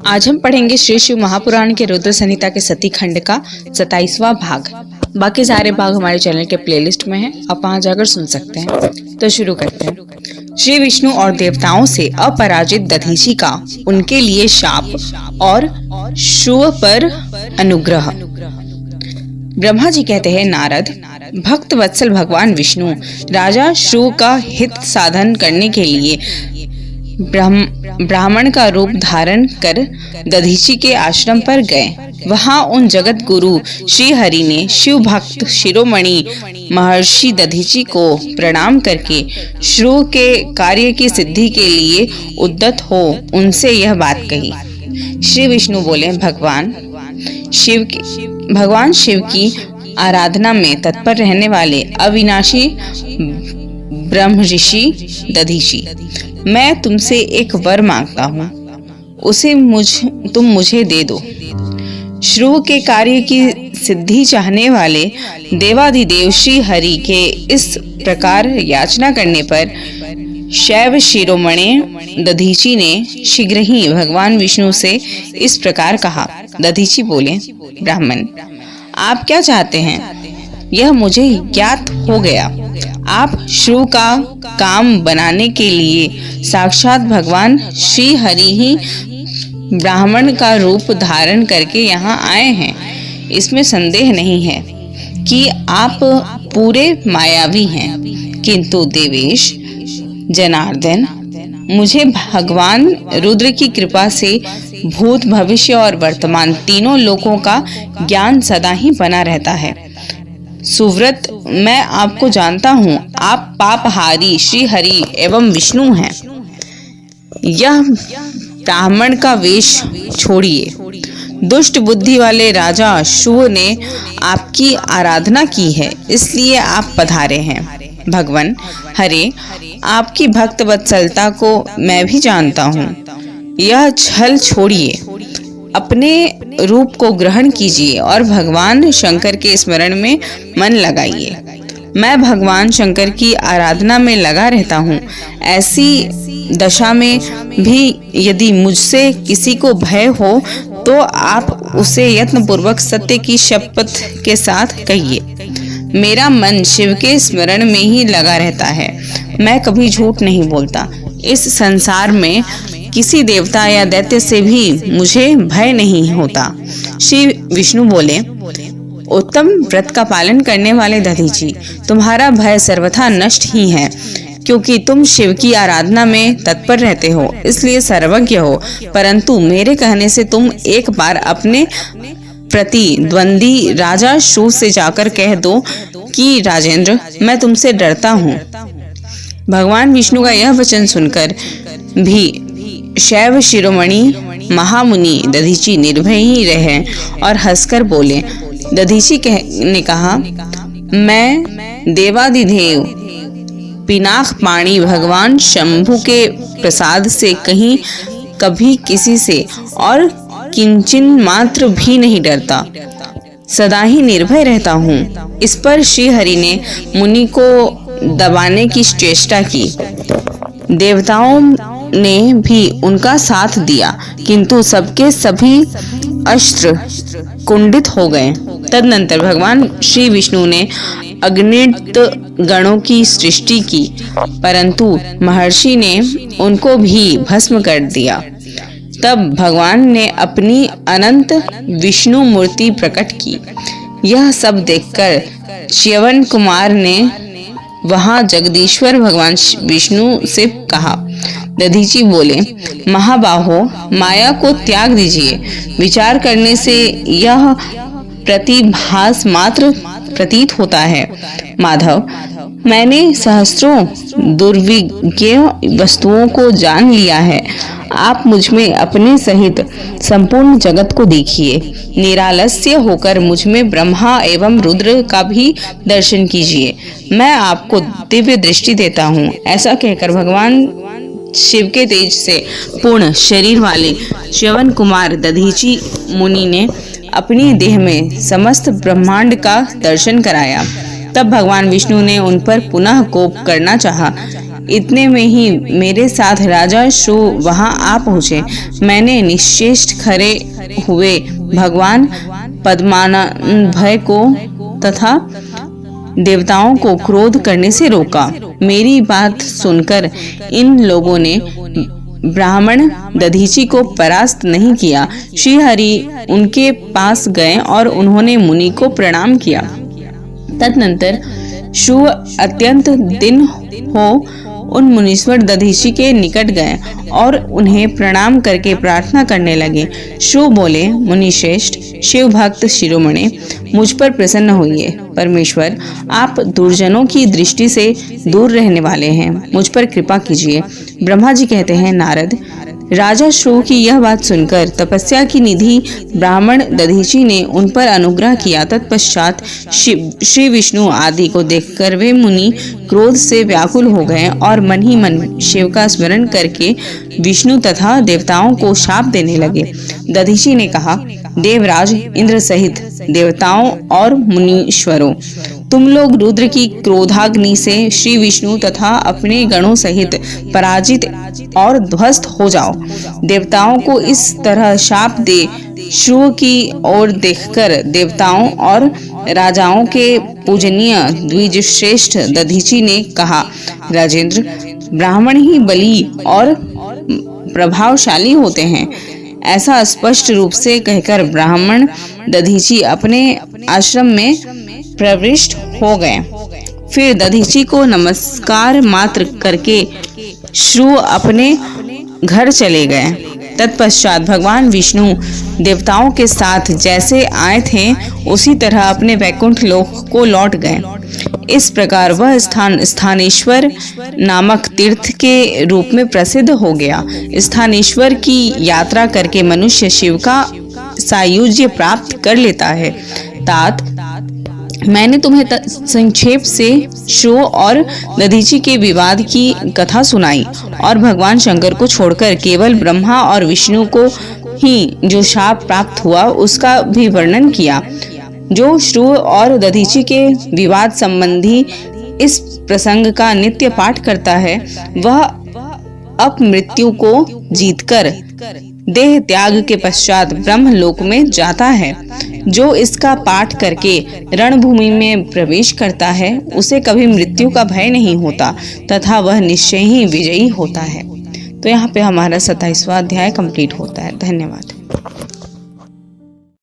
आज हम पढ़ेंगे श्री शिव महापुराण के रुद्र संहिता के सती खंड का 27वां भाग। बाकी सारे भाग हमारे चैनल के प्लेलिस्ट में हैं, आप वहां जाकर सुन सकते हैं। तो शुरू करते हैं। श्री विष्णु और देवताओं से अपराजित दधीचि का उनके लिए शाप और शुव पर अनुग्रह। ब्रह्मा जी कहते हैं, नारद, भक्त वत्सल भगवान विष्णु राजा शुव का हित साधन करने के लिए ब्राह्मण का रूप धारण कर दधीचि के आश्रम पर गए। वहां उन जगत गुरु श्री हरि ने शिव भक्त शिरोमणि महर्षि दधीचि को प्रणाम करके शुव के कार्य की सिद्धि के लिए उद्यत हो उनसे यह बात कही। श्री विष्णु बोले, भगवान शिव की आराधना में तत्पर रहने वाले अविनाशी ब्रह्म ऋषि दधीचि, मैं तुमसे एक वर मांगता हूँ, उसे तुम मुझे दे दो। शुभ के कार्य की सिद्धि चाहने वाले देवाधिदेव श्री हरि के इस प्रकार याचना करने पर शैव शिरोमणि दधीचि ने शीघ्र ही भगवान विष्णु से इस प्रकार कहा। दधीचि बोले, ब्राह्मण, आप क्या चाहते हैं? यह मुझे ज्ञात हो गया। आप शुभ का काम बनाने के लिए साक्षात भगवान श्री हरि ही ब्राह्मण का रूप धारण करके यहाँ आए हैं। इसमें संदेह नहीं है कि आप पूरे मायावी हैं, किंतु देवेश जनार्दन, मुझे भगवान रुद्र की कृपा से भूत, भविष्य और वर्तमान तीनों लोकों का ज्ञान सदा ही बना रहता है। सुव्रत, मैं आपको जानता हूँ, आप पापहारी श्री हरि एवं विष्णु हैं। यह ब्राह्मण का वेश छोड़िए। दुष्ट बुद्धि वाले राजा शुभ ने आपकी आराधना की है, इसलिए आप पधारे हैं। भगवान हरे, आपकी भक्त वत्सलता को मैं भी जानता हूँ। यह छल छोड़िए, अपने रूप को ग्रहण कीजिए और भगवान शंकर के स्मरण में मन लगाइए। मैं भगवान शंकर की आराधना में लगा रहता हूँ। ऐसी दशा में भी यदि मुझसे किसी को भय हो तो आप उसे यत्न पूर्वक सत्य की शपथ के साथ कहिए। मेरा मन शिव के स्मरण में ही लगा रहता है, मैं कभी झूठ नहीं बोलता। इस संसार में किसी देवता या दैत्य से भी मुझे भय नहीं होता। श्री विष्णु बोले, उत्तम व्रत का पालन करने वाले दधीचि, तुम्हारा भय सर्वथा नष्ट ही है, क्योंकि तुम शिव की आराधना में तत्पर रहते हो, इसलिए सर्वज्ञ हो। परंतु मेरे कहने से तुम एक बार अपने प्रतिद्वंदी राजा शुभ से जाकर कह दो कि राजेंद्र, मैं तुमसे डरता हूँ। भगवान विष्णु का यह वचन सुनकर भी शैव शिरोमणि महामुनि दधीचि निर्भय ही रहे और हंसकर बोले। दधीचि ने कहा, मैं देवाधिदेव पिनाक पाणी भगवान शंभु के प्रसाद से कभी किसी से और किंचन मात्र भी नहीं डरता, सदा ही निर्भय रहता हूँ। इस पर श्री हरि ने मुनि को दबाने की चेष्टा की। देवताओं ने भी उनका साथ दिया, किंतु सबके सभी अस्त्र कुंडित हो गए। तदनंतर भगवान श्री विष्णु ने अगणित गणों की सृष्टि की, परंतु महर्षि ने उनको भी भस्म कर दिया। तब भगवान ने अपनी अनंत विष्णु मूर्ति प्रकट की। यह सब देखकर च्यवन कुमार ने वहां जगदीश्वर भगवान विष्णु से कहा। दधीचि बोले, महाबाहो, माया को त्याग दीजिए। विचार करने से यह प्रतिभास मात्र प्रतीत होता है। माधव, मैंने सहस्त्रों दुर्विज्ञ वस्तुओं को जान लिया है। आप मुझ में अपने सहित संपूर्ण जगत को देखिए। निरालस्य होकर मुझ में ब्रह्मा एवं रुद्र का भी दर्शन कीजिए। मैं आपको दिव्य दृष्टि देता हूँ। ऐसा कहकर भगवान शिव के तेज से पूर्ण शरीर वाले च्यवन कुमार दधीचि मुनि ने अपनी देह में समस्त ब्रह्मांड का दर्शन कराया। तब भगवान विष्णु ने उन पर पुनः कोप करना चाहा, इतने में ही मेरे साथ राजा शो वहां आ पहुंचे। मैंने निश्चेष्ट खड़े हुए भगवान पद्मनाभय को तथा देवताओं को क्रोध करने से रोका। मेरी बात सुनकर इन लोगों ने ब्राह्मण दधीची को परास्त नहीं किया। श्री हरि उनके पास गए और उन्होंने मुनि को प्रणाम किया। तदनंतर शु अत्यंत दिन हो उन मुनीश्वर दधीची के निकट गए और उन्हें प्रणाम करके प्रार्थना करने लगे। शु बोले, मुनिश्रेष्ठ, शिव भक्त शिरोमणि, मुझ पर प्रसन्न होइए। परमेश्वर, आप दुर्जनों की दृष्टि से दूर रहने वाले हैं, मुझ पर कृपा कीजिए। ब्रह्मा जी कहते हैं, नारद, राजा श्रु की यह बात सुनकर तपस्या की निधि ब्राह्मण दधीची ने उन पर अनुग्रह किया। तत्पश्चात श्री विष्णु आदि को देखकर वे मुनि क्रोध से व्याकुल हो गए और मन ही मन शिव का स्मरण करके विष्णु तथा देवताओं को शाप देने लगे। दधीची ने कहा, देवराज इंद्र सहित देवताओं और मुनीश्वरों, तुम लोग रुद्र की क्रोधाग्नि से श्री विष्णु तथा अपने गणों सहित पराजित और ध्वस्त हो जाओ। देवताओं को इस तरह शाप दे श्रु की ओर देखकर देवताओं और राजाओं के पूजनीय द्विजश्रेष्ठ दधीची ने कहा, राजेंद्र, ब्राह्मण ही बली और प्रभावशाली होते हैं। ऐसा स्पष्ट रूप से कहकर ब्राह्मण दधीची अपने आश्रम में प्रविष्ट हो गए। फिर दधीची को नमस्कार मात्र करके श्रु अपने घर चले गए। तत्पश्चात भगवान विष्णु देवताओं के साथ जैसे आए थे उसी तरह अपने वैकुंठ लोक को लौट गए। इस प्रकार वह स्थान स्थानेश्वर नामक तीर्थ के रूप में प्रसिद्ध हो गया। स्थानेश्वर की यात्रा करके मनुष्य शिव का सायुज्य प्राप्त कर लेता है। तात, मैंने तुम्हें संक्षेप से शो और दधीची के विवाद की कथा सुनाई और भगवान शंकर को छोड़कर केवल ब्रह्मा और विष्णु को ही जो शाप प्राप्त हुआ उसका भी वर्णन किया। जो श्रु और दधीची के विवाद संबंधी इस प्रसंग का नित्य पाठ करता है वह अपमृत्यु को जीतकर देह त्याग के पश्चात ब्रह्म लोक में जाता है। जो इसका पाठ करके रणभूमि में प्रवेश करता है उसे कभी मृत्यु का भय नहीं होता तथा वह निश्चय ही विजयी होता है। तो यहाँ पे हमारा 27वां अध्याय कंप्लीट होता है। धन्यवाद।